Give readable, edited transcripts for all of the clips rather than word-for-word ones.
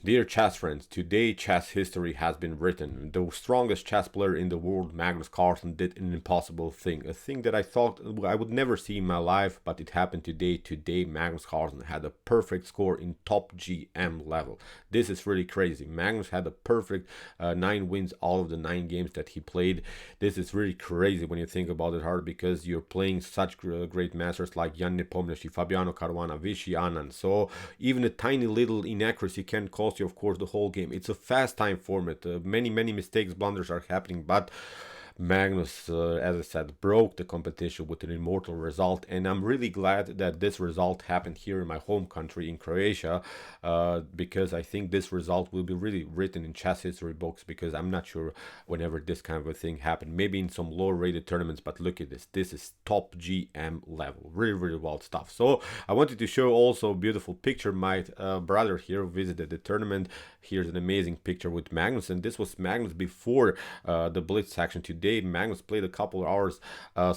Dear chess friends, today chess history has been written. The strongest chess player in the world, Magnus Carlsen, did an impossible thing. A thing that I thought I would never see in my life, but it happened today. Today, Magnus Carlsen had a perfect score in top GM level. This is really crazy. Magnus had a perfect 9 wins out of the 9 games that he played. This is really crazy when you think about it hard, because you're playing such great masters like Jan Nepomniachtchi, Fabiano Caruana, Vishy Anand. So even a tiny little inaccuracy can cost you, of course, the whole game. It's a fast time format. Many mistakes, blunders are happening, but Magnus, as I said, broke the competition with an immortal result, and I'm really glad that this result happened here in my home country in Croatia, because I think this result will be really written in chess history books, because I'm not sure whenever this kind of a thing happened, maybe in some lower rated tournaments, but look at this is top GM level, really wild stuff. So I wanted to show also a beautiful picture. My brother here visited the tournament. Here's an amazing picture with Magnus, and this was Magnus before the Blitz section today. Magnus played a couple of hours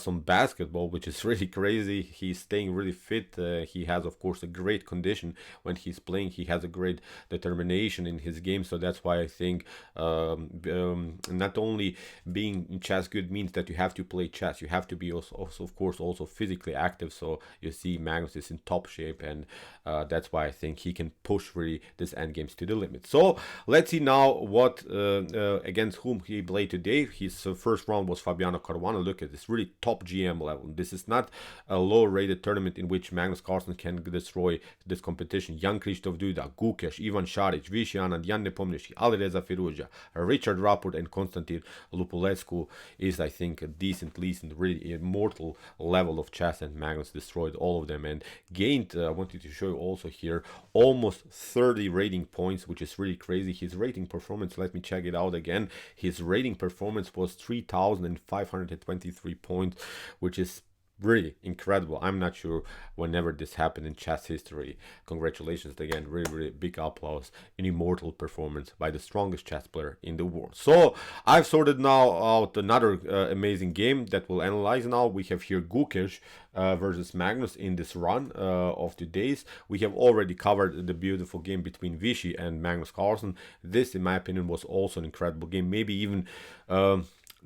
some basketball, which is really crazy. He's staying really fit. He has, of course, a great condition when he's playing. He has a great determination in his game, so that's why I think not only being in chess good means that you have to play chess, you have to be also of course, also physically active. So you see Magnus is in top shape, and that's why I think he can push really this endgames to the limit. So let's see now what against whom he played today. His first round was Fabiano Caruana. Look at this, really top GM level. This is not a low-rated tournament in which Magnus Carlsen can destroy this competition. Jan Krzysztof Duda, Gukesh, Ivan Šarić, Vishy Anand, Jan Nepomniachtchi, Alireza Firouzja, Richard Rapport, and Konstantin Lupulescu is, I think, a decent, really immortal level of chess, and Magnus destroyed all of them and gained, I wanted to show you also here, almost 30 rating points, which is really crazy. His rating performance, let me check it out again. His rating performance was 3,523 points, which is really incredible. I'm not sure whenever this happened in chess history. Congratulations again, really big applause. An immortal performance by the strongest chess player in the world. So I've sorted now out another amazing game that we'll analyze now. We have here Gukesh versus Magnus in this run of today's. We have already covered the beautiful game between Vishy and Magnus Carlsen. This, in my opinion, was also an incredible game, maybe even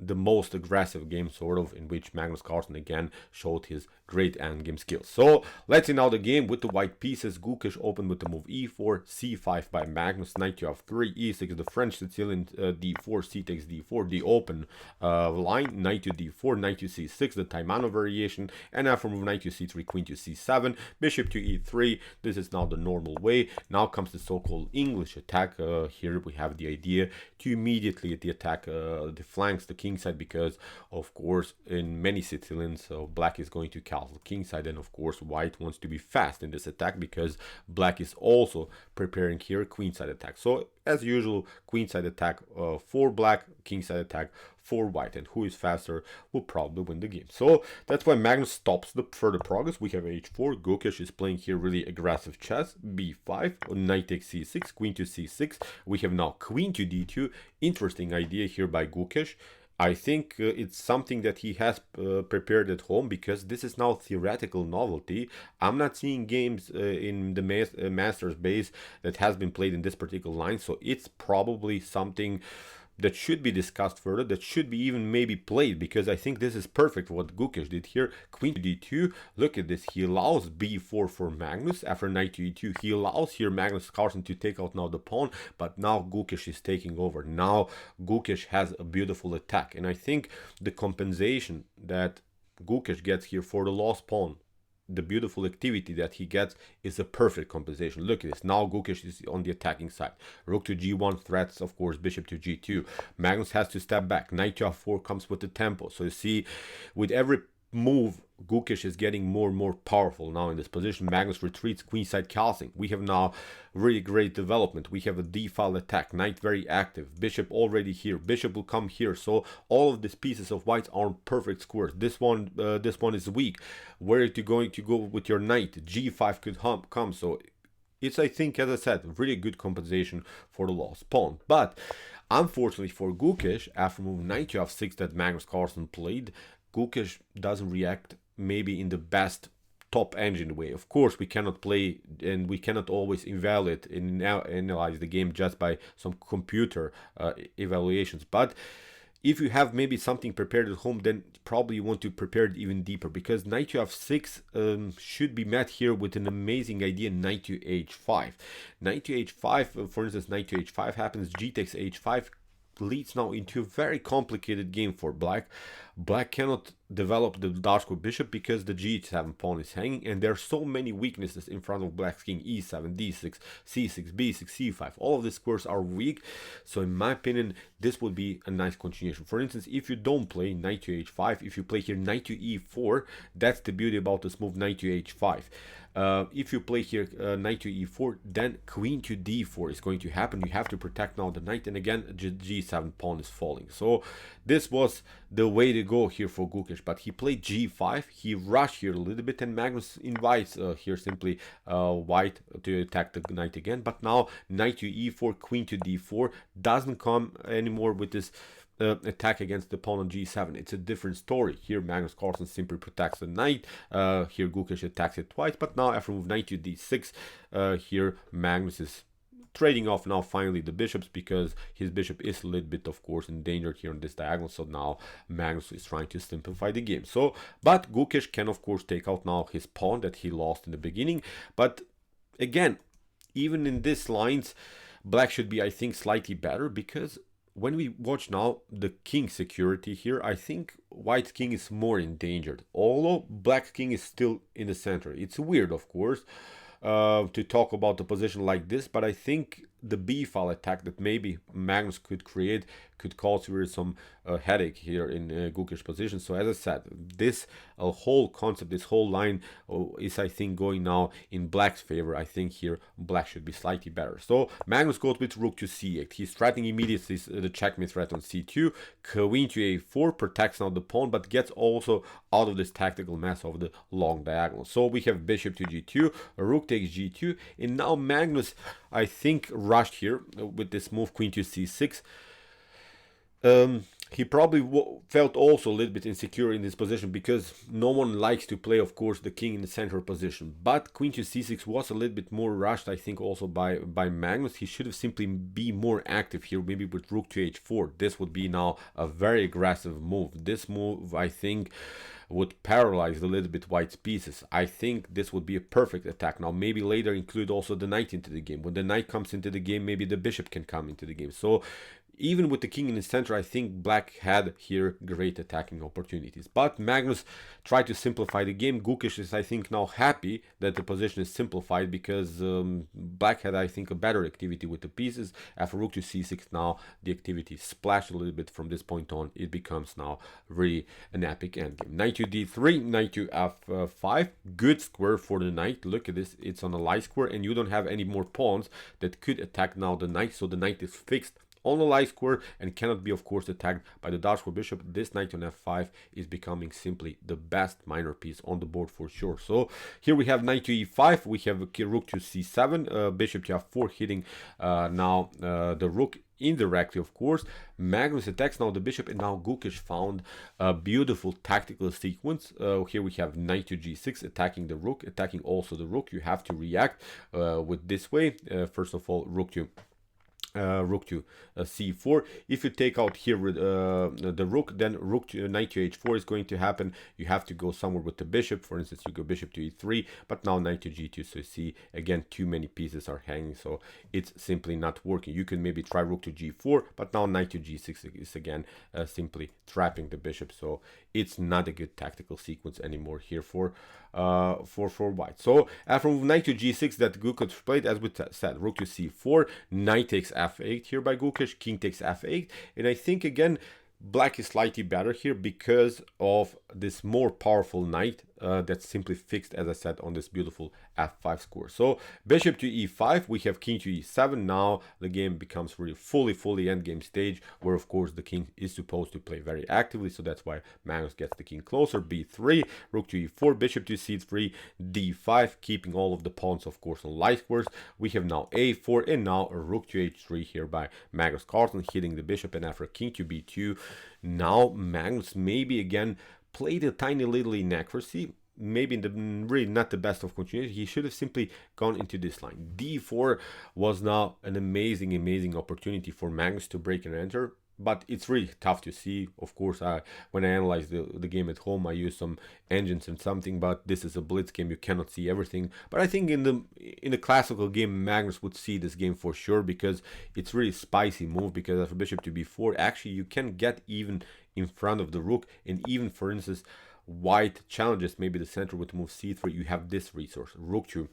the most aggressive game, sort of, in which Magnus Carlsen again showed his great endgame skills. So let's see now the game with the white pieces. Gukesh opened with the move e4, c5 by Magnus, knight to f3, e6, the French Sicilian d4, c takes d4, the open line, knight to d4, knight to c6, the Taimano variation, and after move knight to c3, queen to c7, bishop to e3. This is now the normal way. Now comes the so-called English attack. Here we have the idea to immediately attack the flanks, the king side, because of course in many Sicilians, black is going to castle king side, and of course white wants to be fast in this attack because black is also preparing here queen side attack. So as usual, queen side attack for black, king side attack for white, and who is faster will probably win the game. So that's why Magnus stops the further progress. We have h4. Gukesh is playing here really aggressive chess. b5, knight takes c6, queen to c6. We have now queen to d2. Interesting idea here by Gukesh. I think it's something that he has prepared at home, because this is now theoretical novelty. I'm not seeing games in the Masters base that has been played in this particular line, so it's probably something that should be discussed further, that should be even maybe played, because I think this is perfect what Gukesh did here. Queen to d2, look at this, he allows b4 for Magnus. After knight to e2, he allows here Magnus Carlsen to take out now the pawn, but now Gukesh is taking over. Now Gukesh has a beautiful attack, and I think the compensation that Gukesh gets here for the lost pawn, the beautiful activity that he gets, is a perfect compensation. Look at this. Now Gukesh is on the attacking side. Rook to g1 threats, of course, bishop to g2. Magnus has to step back. Knight to f4 comes with the tempo. So you see, with every move, Gukesh is getting more and more powerful now in this position. Magnus retreats, queenside calcing. We have now really great development. We have a d-file attack, knight very active, bishop already here, bishop will come here. So all of these pieces of whites are perfect squares. This one is weak. Where are you going to go with your knight? g5 could come. So it's, I think, as I said, really good compensation for the lost pawn. But unfortunately for Gukesh, after move knight to f6 that Magnus Carlsen played, Gukesh doesn't react maybe in the best top engine way. Of course, we cannot play and we cannot always evaluate and now analyze the game just by some computer evaluations, but if you have maybe something prepared at home, then probably you want to prepare it even deeper, because knight to f6 should be met here with an amazing idea, knight to h5. Knight to h5, for instance, knight to h5 happens, g takes h5, leads now into a very complicated game for black. Black cannot develop the dark square bishop because the g7 pawn is hanging, and there are so many weaknesses in front of black's king, e7, d6, c6, b6, c5. All of these squares are weak, so in my opinion, this would be a nice continuation. For instance, if you don't play knight to h5, if you play here knight to e4, that's the beauty about this move, knight to h5. If you play here knight to e4, then queen to d4 is going to happen. You have to protect now the knight, and again g7 pawn is falling. So this was the way to go here for Gukesh, but he played g5. He rushed here a little bit, and Magnus invites here simply white to attack the knight again. But now knight to e4, queen to d4 doesn't come anymore with this attack against the pawn on g7. It's a different story. Here Magnus Carlsen simply protects the knight. Here Gukesh attacks it twice, but now after move knight to d6, here Magnus is trading off now finally the bishops, because his bishop is a little bit, of course, endangered here on this diagonal. So now Magnus is trying to simplify the game. So, but Gukesh can of course take out now his pawn that he lost in the beginning. But again, even in these lines, black should be, I think, slightly better, because when we watch now the king security here, I think white king is more endangered, although black king is still in the center. It's weird, of course, to talk about the position like this, but I think the b file attack that maybe Magnus could create could cause really some headache here in Gukesh position. So as I said, this whole concept, this whole line is, I think, going now in black's favor. I think here black should be slightly better. So Magnus goes with rook to c8. He's threatening immediately the checkmate threat on c2. Queen to a4 protects now the pawn, but gets also out of this tactical mess of the long diagonal. So we have bishop to g2, rook takes g2, and now Magnus, I think, rushed here with this move, queen to c6. He probably felt also a little bit insecure in this position, because no one likes to play, of course, the king in the central position. But queen to c6 was a little bit more rushed, I think, also by Magnus. He should have simply be more active here, maybe with rook to h4. This would be now a very aggressive move. This move, I think, would paralyze a little bit white's pieces. I think this would be a perfect attack. Now maybe later include also the knight into the game. When the knight comes into the game, maybe the bishop can come into the game. So even with the king in the center, I think black had here great attacking opportunities. But Magnus tried to simplify the game. Gukesh is, I think, now happy that the position is simplified, because black had, I think, a better activity with the pieces. After rook to c6, now the activity splashed a little bit. From this point on, it becomes now really an epic endgame. Knight to d3, knight to f5. Good square for the knight. Look at this, it's on a light square, and you don't have any more pawns that could attack now the knight. So the knight is fixed on the light square and cannot be, of course, attacked by the dark square bishop. This knight on f5 is becoming simply the best minor piece on the board for sure. So here we have knight to e5, we have rook to c7, bishop to f4, hitting now the rook indirectly, of course. Magnus attacks now the bishop, and now Gukesh found a beautiful tactical sequence. Here we have knight to g6, attacking the rook, attacking also the rook. You have to react with this way. First of all, rook to c4. If you take out here the rook, then rook to knight to h4 is going to happen. You have to go somewhere with the bishop. For instance, you go bishop to e3, but now knight to g2. So you see, again, too many pieces are hanging, so it's simply not working. You can maybe try rook to g4, but now knight to g6 is again simply trapping the bishop. So it's not a good tactical sequence anymore here for white. So after move knight to g6 that Gukesh played, as we said, rook to c4, knight takes f8 here by Gukesh, king takes f8, and I think again black is slightly better here because of this more powerful knight that's simply fixed, as I said, on this beautiful f5 score. So bishop to e5, we have king to e7. Now the game becomes really fully endgame stage, where of course the king is supposed to play very actively. So that's why Magnus gets the king closer. b3, rook to e4, bishop to c3, d5, keeping all of the pawns, of course, on light squares. We have now a4, and now a rook to h3 here by Magnus Carlsen, hitting the bishop. And after king to b2, now Magnus maybe again played a tiny little inaccuracy. maybe in the really not the best of continuation. He should have simply gone into this line. D4 was now an amazing opportunity for Magnus to break and enter, but it's really tough to see. Of course, when I analyze the game at home, I use some engines and something, but this is a blitz game, you cannot see everything. But I think in the classical game, Magnus would see this game for sure, because it's really spicy move, because after bishop to b4, actually you can get even in front of the rook, and even, for instance, white challenges maybe the center with move c3, you have this resource, rook to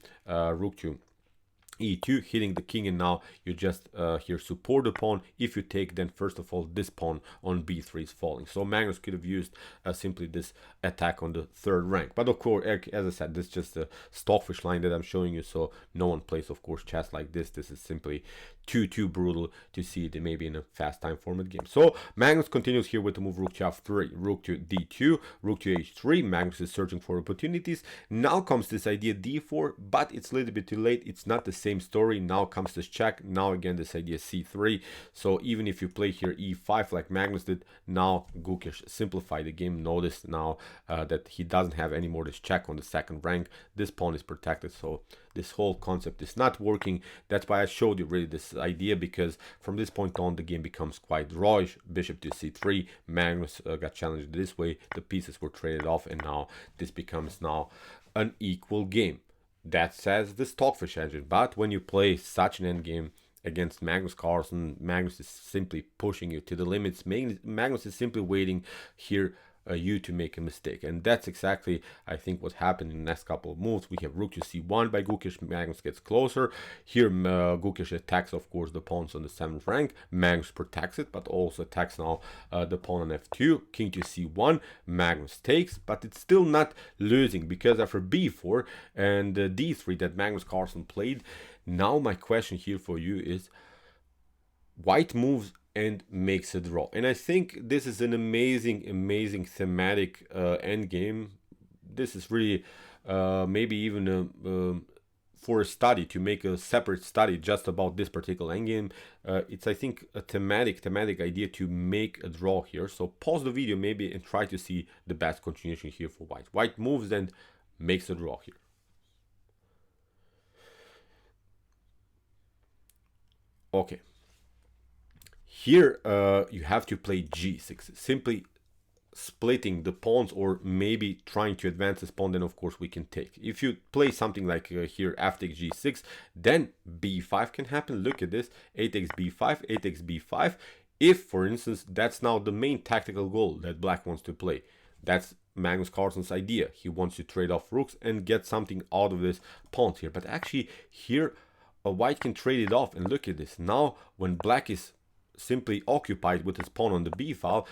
e2, hitting the king, and now you just here support the pawn. If you take, then first of all this pawn on b3 is falling. So Magnus could have used simply this attack on the third rank, but of course, as I said, this is just a stockfish line that I'm showing you, so no one plays, of course, chess like this. This is simply too brutal to see it maybe in a fast time format game. So Magnus continues here with the move rook to f3, rook to d2, rook to h3. Magnus is searching for opportunities. Now comes this idea d4, but it's a little bit too late. It's not the same story. Now comes this check. Now again this idea c3. So even if you play here e5 like Magnus did, now Gukesh simplified the game. Notice now that he doesn't have any more this check on the second rank. This pawn is protected, so this whole concept is not working. That's why I showed you really this idea, because from this point on the game becomes quite drawish. Bishop to c3, Magnus got challenged this way, the pieces were traded off, and now this becomes now an equal game. That says the stockfish engine. But when you play such an endgame against Magnus Carlsen, Magnus is simply pushing you to the limits. Magnus is simply waiting here you to make a mistake, and that's exactly, I think, what happened in the next couple of moves. We have rook to c1 by Gukesh. Magnus gets closer here. Gukesh attacks, of course, the pawns on the 7th rank. Magnus protects it, but also attacks now the pawn on f2. King to c1, Magnus takes, but it's still not losing, because after b4 and d3 that Magnus Carlsen played, now my question here for you is, white moves and makes a draw. And I think this is an amazing thematic end game. This is really maybe even for a study, to make a separate study just about this particular endgame. It's, I think, a thematic idea to make a draw here. So pause the video maybe and try to see the best continuation here for white. White moves and makes a draw here. Okay. Here you have to play g6, simply splitting the pawns, or maybe trying to advance this pawn. Then of course we can take. If you play something like here f takes g6, then b5 can happen. Look at this, a takes b5, a takes b5. If, for instance, that's now the main tactical goal that black wants to play, that's Magnus Carlsen's idea. He wants to trade off rooks and get something out of this pawns here. But actually here white can trade it off, and look at this. Now when black is simply occupied with his pawn on the b file,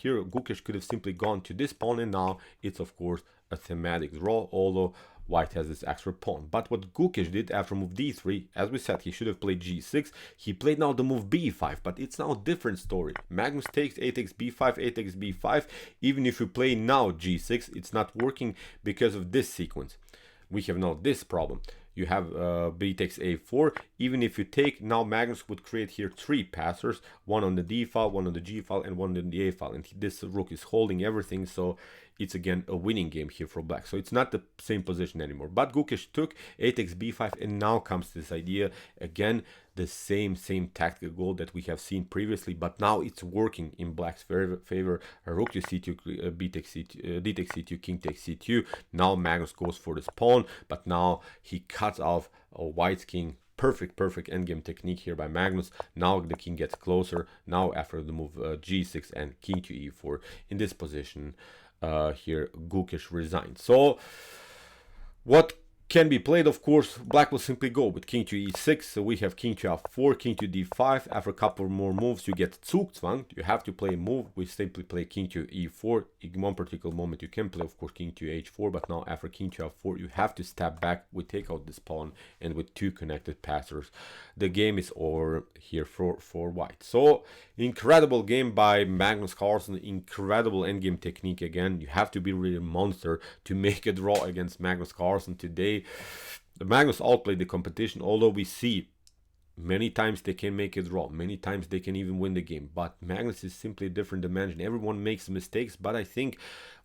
here Gukesh could have simply gone to this pawn, and now it's of course a thematic draw, although white has this extra pawn. But what Gukesh did after move d3, as we said, he should have played g6. He played now the move b5, but it's now a different story. Magnus takes, a takes b5, a takes b5. Even if you play now g6, it's not working because of this sequence. We have now this problem. You have b takes a4. Even if you take, now Magnus would create here 3 passers, one on the d file, one on the g file, and one on the a file, and this rook is holding everything, so it's again a winning game here for black. So it's not the same position anymore. But Gukesh took, a takes b5, and now comes this idea again, the same tactical goal that we have seen previously, but now it's working in black's favor. Rook to c2, b takes c2, d takes c2, king takes c2. Now Magnus goes for this pawn, but now he cuts off white's king. Perfect endgame technique here by Magnus. Now the king gets closer. Now after the move g6 and king to e4, in this position here Gukesh resigns. So what can be played, of course, black will simply go with king to e6. So we have king to f4, king to d5. After a couple more moves, you get Zugzwang. You have to play a move. We simply play king to e4. In one particular moment, you can play, of course, king to h4. But now, after king to f4, you have to step back. We take out this pawn, and with 2 connected passers, the game is over here for white. So, incredible game by Magnus Carlsen. Incredible endgame technique again. You have to be really a monster to make a draw against Magnus Carlsen today. Magnus outplayed the competition, although we see many times they can make a draw, many times they can even win the game, but Magnus is simply a different dimension. Everyone makes mistakes, but I think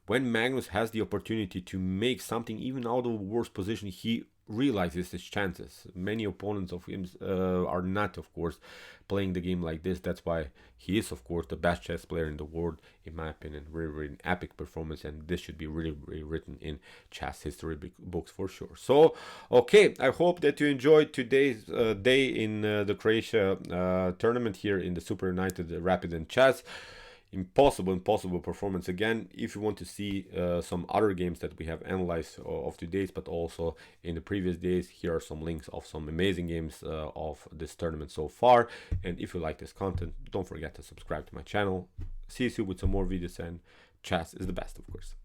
when Magnus has the opportunity to make something even out of a worse position, he realizes his chances. Many opponents of him are not, of course, playing the game like this. That's why he is, of course, the best chess player in the world, in my opinion. Really, really an epic performance, and this should be really, really written in chess history books for sure. So, okay, I hope that you enjoyed today's day in the Croatia tournament here in the SuperUnited Rapid and Chess. Impossible performance again. If you want to see some other games that we have analyzed of today's, but also in the previous days, here are some links of some amazing games of this tournament so far. And if you like this content, don't forget to subscribe to my channel. See you soon with some more videos, and chess is the best, of course.